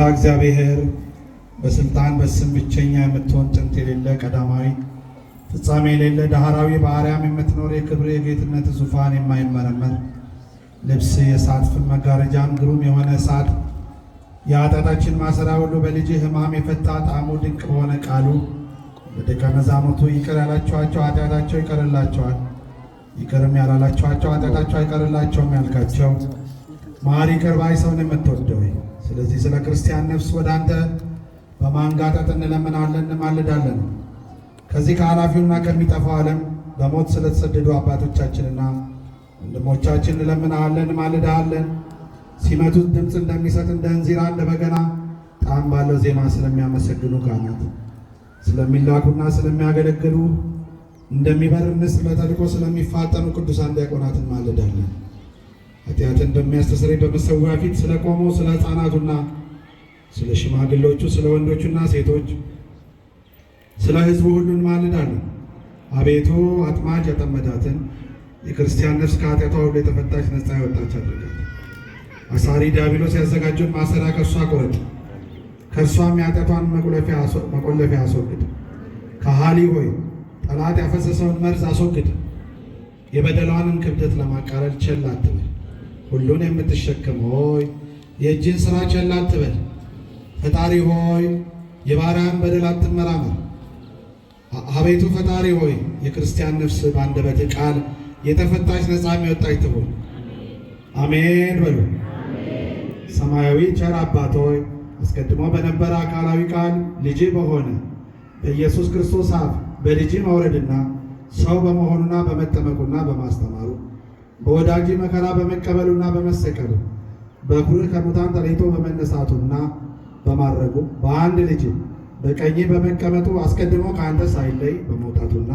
እግዚአብሔር በስልጣን በስም ብቸኛ የምትሆን ጥንት የሌለ ቀዳማዊ ፍጻሜ የሌለ ዳህራዊ በአርያም የምትኖር የክብር የጌትነት ዙፋን የማይመረመር ልብስ የእሳት ፍም መጋረጃም ግሩም የሆነ እሳት የኃጢአታችን ማሰሪያ ሁሉ በልጅህ ሕማም የፈታ ጣዕሙ ድንቅ በሆነ ቃሉ ለደቀ መዛሙርቱ ይቅር ያላችኋቸው ኃጢአታቸው ይቀርላቸዋል፣ ይቅርም ያላላችኋቸው ኃጢአታቸው አይቀርላቸውም ያልካቸው መሐሪ ይቅር ባይ ሰውን የምትወደው ስለዚህ ስለ ክርስቲያን ነፍስ ወደ አንተ በማንጋጠጥ እንለምናለን እንማልዳለን። ከዚህ ከኃላፊውና ከሚጠፋው ዓለም በሞት ስለተሰደዱ አባቶቻችንና ወንድሞቻችን እንለምናለን እንማልዳለን። ሲመቱት ድምፅ እንደሚሰጥ እንደ እንዚራ እንደ በገና ጣዕም ባለው ዜማ ስለሚያመሰግኑ ካህናት ስለሚላኩና ስለሚያገለግሉ እንደሚበር ንስር ለተልእኮ ስለሚፋጠኑ ቅዱሳን ዲያቆናት እንማልዳለን። ኃጢአትን በሚያስተሰርይ በመሠዊያ ፊት ስለቆሙ ስለ ሕፃናቱና ስለ ሽማግሌዎቹ ስለ ወንዶቹና ሴቶች ስለ ሕዝቡ ሁሉ እንማልዳለን። አቤቱ አጥማጅ ያጠመዳትን የክርስቲያን ነፍስ ከኃጢአቷ ሁሉ የተፈታች ነፃ ያወጣች አድርጋት። አሳሪ ዲያብሎስ ያዘጋጀውን ማሰሪያ ከእርሷ ቁረጥ፣ ከእርሷም የኃጢአቷን መቆለፊያ አስወግድ። ከሃሊ ሆይ ጠላት ያፈሰሰውን መርዝ አስወግድ። የበደሏንም ክብደት ለማቃለል ቸል አትበል። ሁሉን የምትሸከም ሆይ የእጅን ሥራ ቸል አትበል። ፈጣሪ ሆይ የባሪያህን በደል አትመራመር። አቤቱ ፈጣሪ ሆይ የክርስቲያን ነፍስ በአንደበትህ ቃል የተፈታች ነፃ የወጣች ትሁን። አሜን በሉ። ሰማያዊ ቸር አባት ሆይ አስቀድሞ በነበረ አካላዊ ቃል ልጅ በሆነ በኢየሱስ ክርስቶስ አፍ በልጅ መውረድና ሰው በመሆኑና በመጠመቁና በማስተማሩ በወዳጅ መከራ በመቀበሉና በመሰቀሉ በኩርህ ከሙታን ተለይቶ በመነሳቱና በማረጉ በአንድ ልጅ በቀኝ በመቀመጡ አስቀድሞ ከአንተ ሳይለይ በመውጣቱና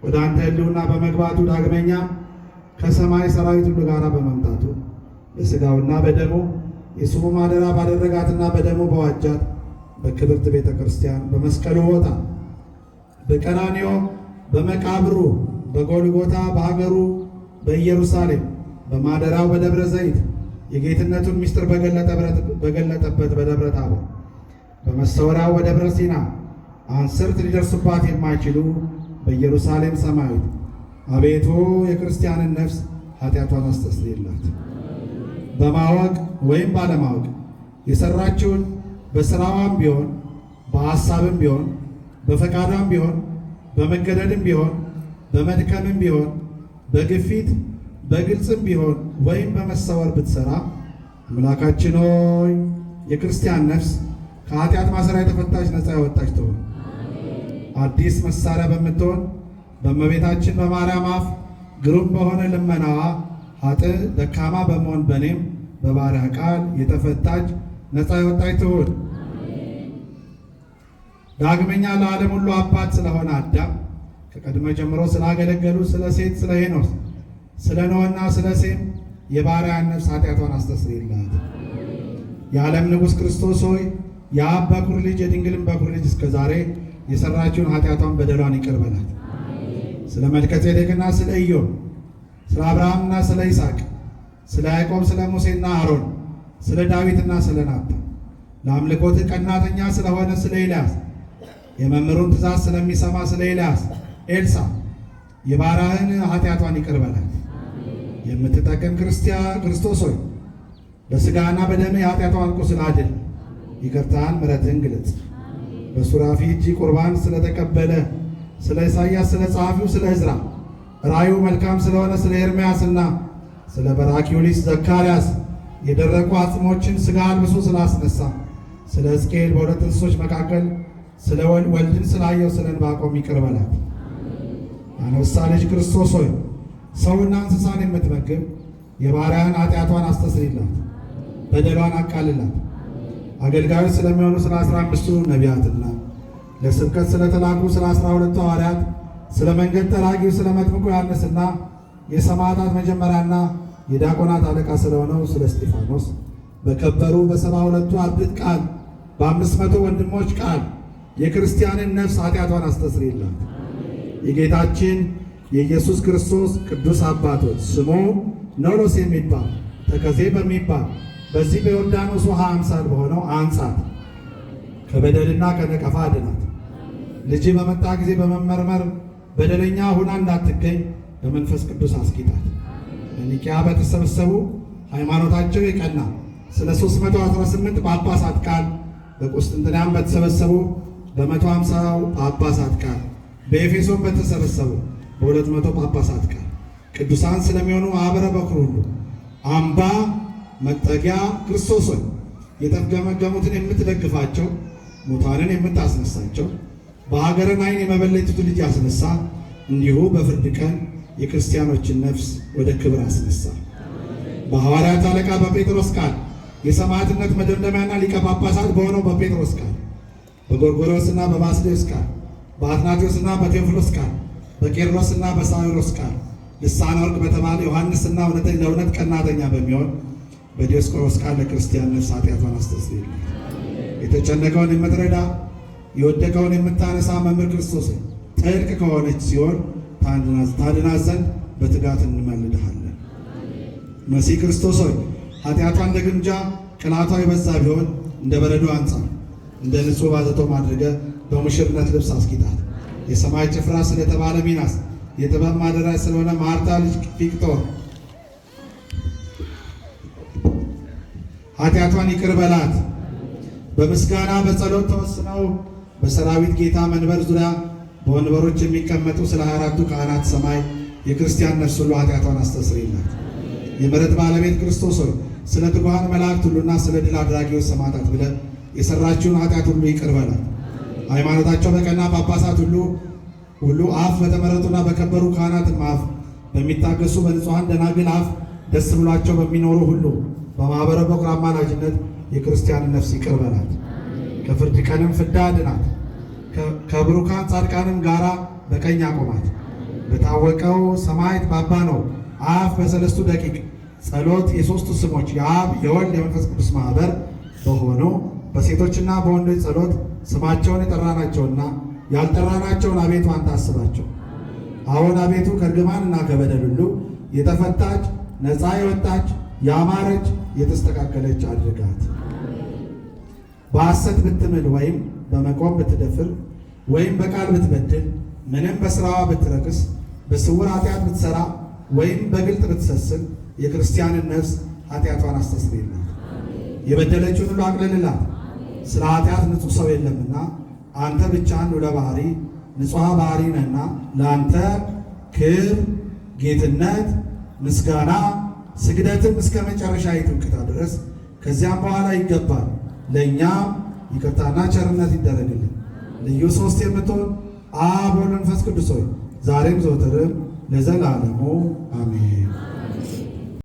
ወደ አንተ ሕልውና በመግባቱ ዳግመኛ ከሰማይ ሰራዊት ሁሉ ጋር በመምጣቱ በሥጋውና በደሙ የስሙ ማደሪያ ባደረጋትና በደሙ በዋጃት በክብርት ቤተ ክርስቲያን በመስቀሉ ቦታ በቀራንዮ በመቃብሩ በጎልጎታ በሀገሩ በኢየሩሳሌም በማደሪያው በደብረ ዘይት የጌትነቱን ምስጢር በገለጠበት በደብረ ታቦር በመሰወሪያው በደብረ ሲና አንስርት ሊደርሱባት የማይችሉ በኢየሩሳሌም ሰማያዊት አቤቱ የክርስቲያንን ነፍስ ኃጢአቷን አስተስርይላት። በማወቅ ወይም ባለማወቅ የሰራችውን በሥራዋም ቢሆን በሐሳብም ቢሆን በፈቃዷም ቢሆን በመገደድም ቢሆን በመድከምም ቢሆን በግፊት በግልጽም ቢሆን ወይም በመሰወር ብትሰራ አምላካችን ሆይ የክርስቲያን ነፍስ ከኃጢአት ማሰሪያ የተፈታች ነፃ ያወጣች ትሆን። አዲስ መሳሪያ በምትሆን በእመቤታችን በማርያም አፍ ግሩም በሆነ ልመናዋ ኃጥእ ደካማ በመሆን በእኔም በባሪያ ቃል የተፈታች ነፃ ያወጣች ትሆን። ዳግመኛ ለዓለም ሁሉ አባት ስለሆነ አዳም ከቀድሞ ጀምሮ ስላገለገሉ ስለ ሴት ስለ ሄኖስ ስለ ኖህና ስለ ሴም የባሪያን ነፍስ ኃጢአቷን አስተስርይላት። የዓለም ንጉሥ ክርስቶስ ሆይ የአብ በኩር ልጅ የድንግልን በኩር ልጅ እስከ ዛሬ የሠራችውን ኃጢአቷን በደሏን ይቅር በላት። ስለ መልከ ጼዴቅና ስለ ኢዮብ ስለ አብርሃምና ስለ ይስሐቅ ስለ ያዕቆብ ስለ ሙሴና አሮን ስለ ዳዊትና ስለ ናታን ለአምልኮትህ ቀናተኛ ስለሆነ ስለ ኤልያስ የመምህሩን ትእዛዝ ስለሚሰማ ስለ ኤልሳ የባሪያህን ኃጢአቷን ይቅር በላት። የምትጠቅም ክርስቶስ ሆይ በሥጋና በደም የኃጢአቷን ቁስል አድን። ይቅርታህን ምሕረትህን ግለጽ። በሱራፊ እጅ ቁርባን ስለተቀበለ ስለ ኢሳይያስ ስለ ጸሐፊው ስለ ዕዝራ ራእዩ መልካም ስለሆነ ስለ ኤርምያስና ስለ በራኪው ልጅ ዘካርያስ የደረቁ አጽሞችን ሥጋ አልብሶ ስላስነሳ ስለ ሕዝቅኤል በሁለት እንስሶች መካከል ስለ ወልድን ስላየው ስለ ዕንባቆም ይቅር በላት። አንበሳ ልጅ ክርስቶስ ሆይ ሰውና እንስሳን የምትመግብ የባሪያን ኃጢአቷን አስተስርይላት፣ በደሏን አቃልላት። አገልጋዮች ስለሚሆኑ ስለ 15ቱ ነቢያትና ለስብከት ስለተላኩ ስለ 12ቱ ሐዋርያት ስለ መንገድ ጠራጊው ስለ መጥምቁ ዮሐንስና የሰማዕታት መጀመሪያና የዲያቆናት አለቃ ስለሆነው ስለ እስጢፋኖስ በከበሩ በ72ቱ አርድእት ቃል በ500 ወንድሞች ቃል የክርስቲያንን ነፍስ ኃጢአቷን አስተስርይላት። የጌታችን የኢየሱስ ክርስቶስ ቅዱስ አባቶች ስሙ ኖሎስ የሚባል ተከዜ በሚባል በዚህ በዮርዳኖስ ውሃ አምሳል በሆነው አንጻት፣ ከበደልና ከነቀፋ አድናት። ልጅ በመጣ ጊዜ በመመርመር በደለኛ ሁና እንዳትገኝ በመንፈስ ቅዱስ አስጊጣት። በኒቅያ በተሰበሰቡ ሃይማኖታቸው የቀና ስለ 318 ጳጳሳት ቃል በቁስጥንጥንያም በተሰበሰቡ በ150 ጳጳሳት ቃል በኤፌሶን በተሰበሰቡ በ200 ጳጳሳት ቃል ቅዱሳን ስለሚሆኑ ማኅበረ በኵር ሁሉ አምባ መጠጊያ ክርስቶስ ሆይ የተፍገመገሙትን የምትደግፋቸው፣ ሙታንን የምታስነሳቸው፣ በሀገርን ዓይን የመበለቲቱ ልጅ ያስነሳ እንዲሁ በፍርድ ቀን የክርስቲያኖችን ነፍስ ወደ ክብር አስነሳ። በሐዋርያት አለቃ በጴጥሮስ ቃል የሰማዕትነት መደምደሚያና ሊቀ ጳጳሳት በሆነው በጴጥሮስ ቃል በጎርጎርዮስና በባስልዮስ ቃል በአትናቴዎስና በቴዎፍሎስ ቃል በቄርሎስና በሳዊሮስ ቃል ልሳነ ወርቅ በተባለ ዮሐንስና ለእውነት ቀናተኛ በሚሆን በዲዮስቆሮስ ቃል ለክርስቲያን ነፍስ ኃጢአቷን አስተስርይልን። የተጨነቀውን የምትረዳ የወደቀውን የምታነሳ መምህር ክርስቶስ ጥልቅ ከሆነች ሲሆን ታድናት ዘንድ በትጋት እንመልድሃለን። መሲህ ክርስቶስ ሆይ ኃጢአቷ እንደ ግምጃ ቅላቷ የበዛ ቢሆን እንደ በረዶ አንጻር እንደ ንጹሕ ባዘቶም አድርገህ በሙሽርነት ልብስ አስጊጣት። የሰማይ ጭፍራ ስለተባለ ሚናስ የጥበብ ማደሪያ ስለሆነ ማርታ ልጅ ፊቅጦር ኃጢአቷን ይቅር በላት። በምስጋና በጸሎት ተወስነው በሰራዊት ጌታ መንበር ዙሪያ በወንበሮች የሚቀመጡ ስለ 24ቱ ካህናት ሰማይ የክርስቲያን ነፍስ ሁሉ ኃጢአቷን አስተስርይላት። የምሕረት ባለቤት ክርስቶስ ሆይ ስለ ትጉሃን መላእክት ሁሉና ስለ ድል አድራጊዎች ሰማዕታት ብለህ የሰራችውን ኃጢአት ሁሉ ይቅር በላት። ሃይማኖታቸው በቀና ጳጳሳት ሁሉ አፍ በተመረጡና በከበሩ ካህናትም አፍ በሚታገሱ በንጹሐን ደናግል አፍ ደስ ብሏቸው በሚኖሩ ሁሉ በማኅበረ በኵር አማላጅነት የክርስቲያን ነፍስ ይቅር በላት። ከፍርድ ቀንም ፍዳ አድናት። ከብሩካን ጻድቃንም ጋራ በቀኝ አቆማት። በታወቀው ሰማዕት ባባ ነው አፍ በሰለስቱ ደቂቅ ጸሎት የሦስቱ ስሞች የአብ የወልድ የመንፈስ ቅዱስ ማኅበር በሆኑ በሴቶችና በወንዶች ጸሎት ስማቸውን የጠራናቸውና ያልጠራናቸውን አቤቱ አንተ አስባቸው። አሁን አቤቱ ከእርግማንና ከበደል ሁሉ የተፈታች ነፃ የወጣች ያማረች የተስተካከለች አድርጋት። በሐሰት ብትምል ወይም በመቆም ብትደፍር ወይም በቃል ብትበድል ምንም በሥራዋ ብትረክስ በስውር ኃጢአት ብትሠራ ወይም በግልጥ ብትሰስል የክርስቲያንን ነፍስ ኃጢአቷን አስተስርይላት። የበደለችውን ሁሉ አቅልልላት። ስለ ኃጢአት ንጹሕ ሰው የለምና አንተ ብቻህን ሉለ ባሕሪ ንጹሐ ባሕሪ ነህና ለአንተ ክብር፣ ጌትነት፣ ምስጋና፣ ስግደትም እስከ መጨረሻይቱ እቅታ ድረስ ከዚያም በኋላ ይገባል። ለእኛም ይቅርታና ቸርነት ይደረግልን። ልዩ ሦስት የምትሆን አብ ወልድ መንፈስ ቅዱስ ሆይ ዛሬም ዘወትርም ለዘላለሙ አሜን።